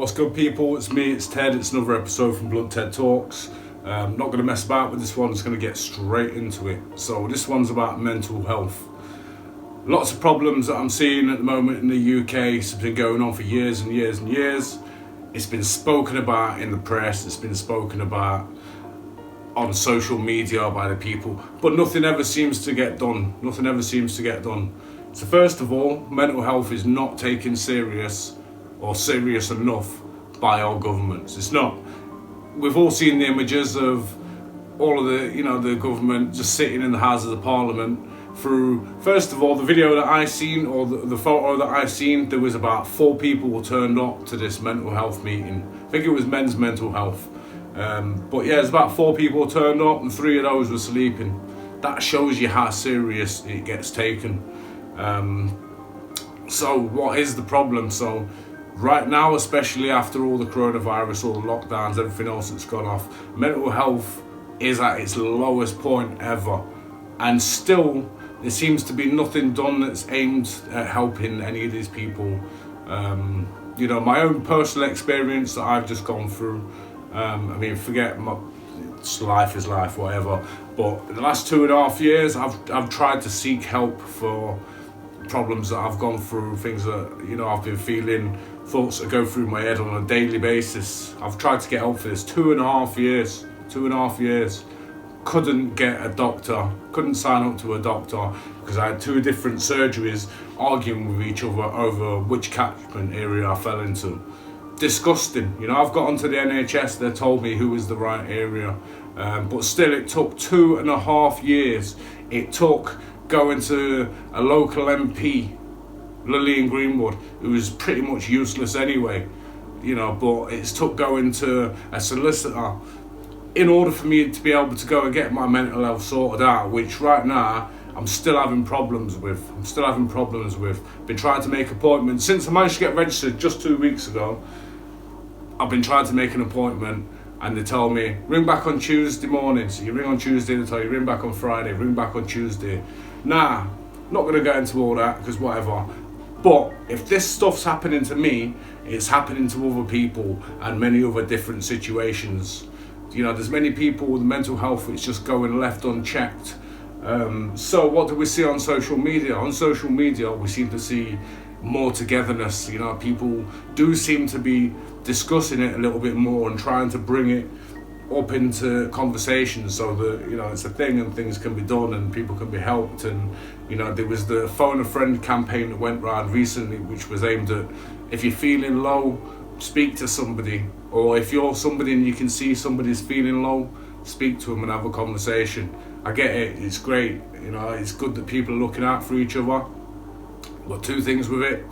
What's good, people? It's me, it's Ted. It's another episode from Blunt Ted Talks. Not going to mess about with this one, just going to get straight into it. So this one's about mental health. Lots of problems that I'm seeing at the moment in the UK. It's been going on for years and years and years. It's been spoken about in the press, it's been spoken about on social media by the people, but nothing ever seems to get done. Nothing ever seems to get done. So first of all, mental health is not taken serious or serious enough by our governments. It's not. We've all seen the images of all of the government just sitting in the Houses of Parliament through, first of all, the video that I seen, or the photo that I seen, there was about 4 people who turned up to this mental health meeting. I think it was men's mental health. But yeah, there's about 4 people who turned up and 3 of those were sleeping. That shows you how serious it gets taken. So what is the problem? So right now, especially after all the coronavirus, all the lockdowns, everything else that's gone off, mental health is at its lowest point ever. And still, there seems to be nothing done that's aimed at helping any of these people. My own personal experience that I've just gone through, life is life, whatever. But in the last 2.5 years, I've tried to seek help for problems that I've gone through, things that, I've been feeling, thoughts that go through my head on a daily basis. I've tried to get help for this 2.5 years. 2.5 years. Couldn't get a doctor, couldn't sign up to a doctor because I had 2 different surgeries arguing with each other over which catchment area I fell into. Disgusting. I've got onto the NHS, they told me who was the right area, but still it took 2.5 years. It took going to a local MP, Lillian Greenwood, who was pretty much useless anyway, but it's took going to a solicitor in order for me to be able to go and get my mental health sorted out, which right now I'm still having problems with. Been trying to make appointments since I managed to get registered just 2 weeks ago. I've been trying to make an appointment and they tell me ring back on Tuesday morning. So you ring on Tuesday, they tell you ring back on Friday, ring back on Tuesday. Nah, not going to get into all that because whatever. But if this stuff's happening to me, it's happening to other people and many other different situations. There's many people with mental health which just going left unchecked. So what do we see on social media? On social media, we seem to see more togetherness. People do seem to be discussing it a little bit more and trying to bring it up into conversation so that, it's a thing and things can be done and people can be helped. And, there was the Phone a Friend campaign that went around recently, which was aimed at, if you're feeling low, speak to somebody. Or if you're somebody and you can see somebody's feeling low, speak to them and have a conversation. I get it, it's great, it's good that people are looking out for each other. But 2 things with it,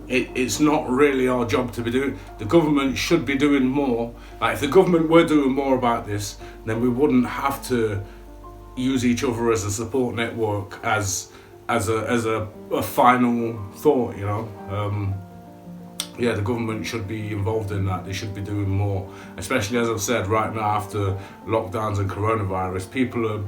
it's not really our job to be doing. The government should be doing more. Like, if the government were doing more about this, then we wouldn't have to use each other as a support network, as a final thought, Yeah, the government should be involved in that. They should be doing more, especially, as I've said, right now after lockdowns and coronavirus, people are,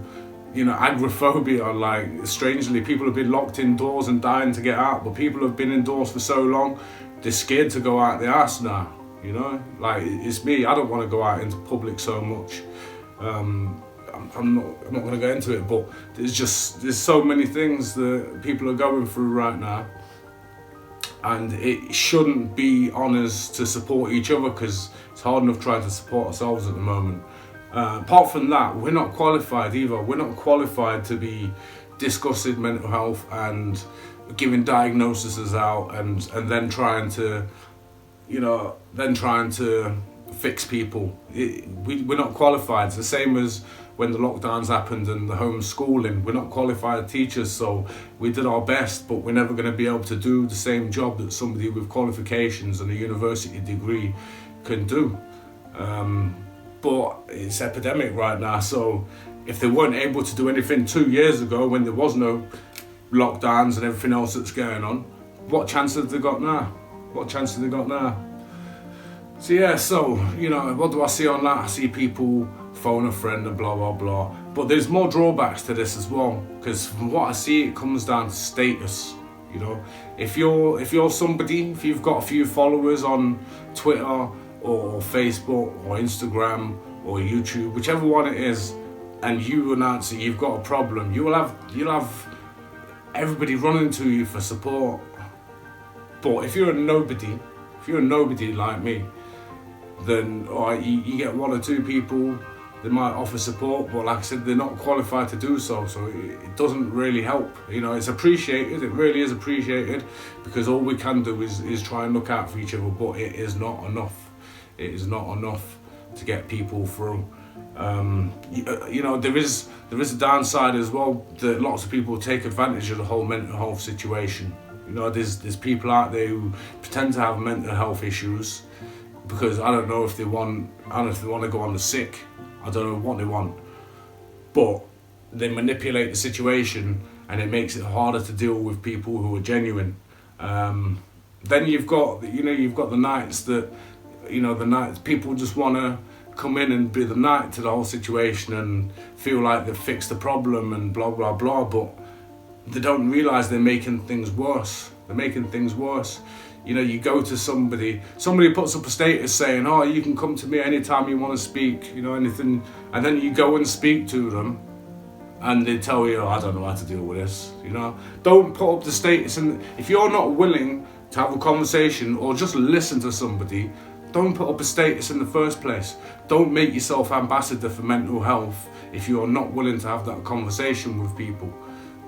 agoraphobia, like, strangely, people have been locked indoors and dying to get out, but people have been indoors for so long, they're scared to go out the house now, Like, it's me, I don't want to go out into public so much. I'm not going to go into it, but there's so many things that people are going through right now. And it shouldn't be on us to support each other because it's hard enough trying to support ourselves at the moment. Apart from that, we're not qualified either. We're not qualified to be discussing mental health and giving diagnoses out and then trying to, fix people. We're not qualified. It's the same as when the lockdowns happened and the homeschooling. We're not qualified teachers, so we did our best, but we're never going to be able to do the same job that somebody with qualifications and a university degree can do. But it's epidemic right now, so if they weren't able to do anything 2 years ago when there was no lockdowns and everything else that's going on, what chance have they got now? So yeah, what do I see on that? I see people phone a friend and blah, blah, blah. But there's more drawbacks to this as well, because from what I see, it comes down to status. You know, if you're somebody, if you've got a few followers on Twitter or Facebook or Instagram or YouTube, whichever one it is, and you announce that you've got a problem, you'll have everybody running to you for support. But if you're a nobody like me, then you get one or two people that might offer support, but like I said, they're not qualified to do so, so it doesn't really help. You know, it's appreciated, it really is appreciated, because all we can do is try and look out for each other, but it is not enough. It is not enough to get people through. You know, there is a downside as well, that lots of people take advantage of the whole mental health situation. You know, there's people out there who pretend to have mental health issues because I don't know if they want to go on the sick. I don't know what they want, but they manipulate the situation, and it makes it harder to deal with people who are genuine. Then you've got the nights that, you know, the nights people just want to come in and be the knight to the whole situation and feel like they've fixed the problem and blah blah blah, but they don't realise they're making things worse. They're making things worse. You know, you go to somebody puts up a status saying, oh, you can come to me anytime you want to speak, you know, anything, and then you go and speak to them and they tell you, oh, I don't know how to deal with this, you know. Don't put up the status, and if you're not willing to have a conversation or just listen to somebody, don't put up a status in the first place. Don't make yourself ambassador for mental health if you're not willing to have that conversation with people.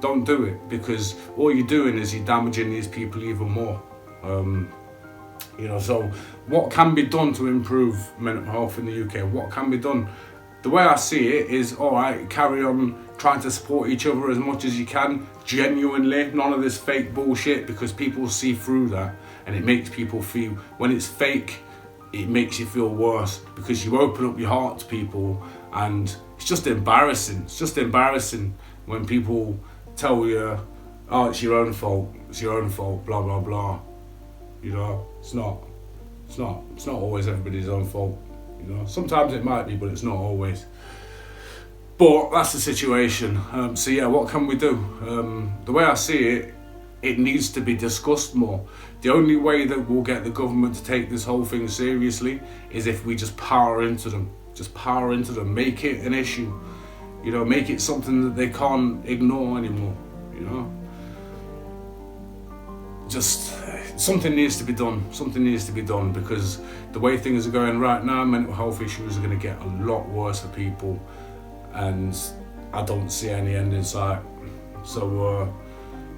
Don't do it, because all you're doing is you're damaging these people even more. You know, so what can be done to improve mental health in the UK? What can be done? The way I see it is, all right, carry on trying to support each other as much as you can, genuinely, none of this fake bullshit, because people see through that, and it makes people feel, when it's fake, it makes you feel worse, because you open up your heart to people, and it's just embarrassing. It's just embarrassing when people tell you, oh, it's your own fault, blah blah blah. You know, it's not always everybody's own fault. You know, sometimes it might be, but it's not always. But that's the situation. So yeah, what can we do? The way I see it, it needs to be discussed more. The only way that we'll get the government to take this whole thing seriously is if we just power into them. Just power into them. Make it an issue. You know, make it something that they can't ignore anymore. You know, just something needs to be done. Something needs to be done, because the way things are going right now, mental health issues are going to get a lot worse for people, and I don't see any end in sight. So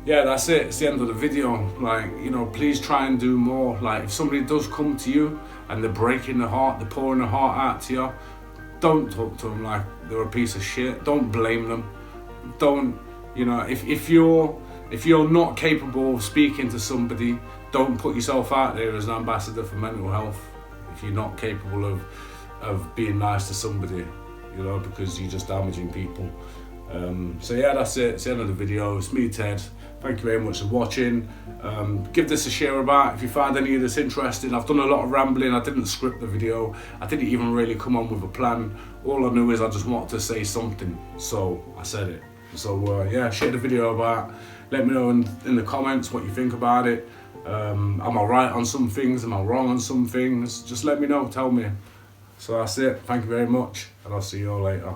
yeah, that's it. It's the end of the video. Like, you know, please try and do more. Like, if somebody does come to you and they're breaking their heart, they're pouring their heart out to you, don't talk to them like they're a piece of shit. Don't blame them. Don't, you know, if you're not capable of speaking to somebody, don't put yourself out there as an ambassador for mental health if you're not capable of being nice to somebody, you know, because you're just damaging people. So yeah, that's it. It's the end of the video. It's me, Ted. Thank you very much for watching. Give this a share about if you find any of this interesting. I've done a lot of rambling. I didn't script the video. I didn't even really come on with a plan. All I knew is I just wanted to say something, so I said it. So yeah, share the video about. Let me know in the comments what you think about it. Am I right on some things? Am I wrong on some things? Just let me know, tell me. So that's it. Thank you very much, and I'll see you all later.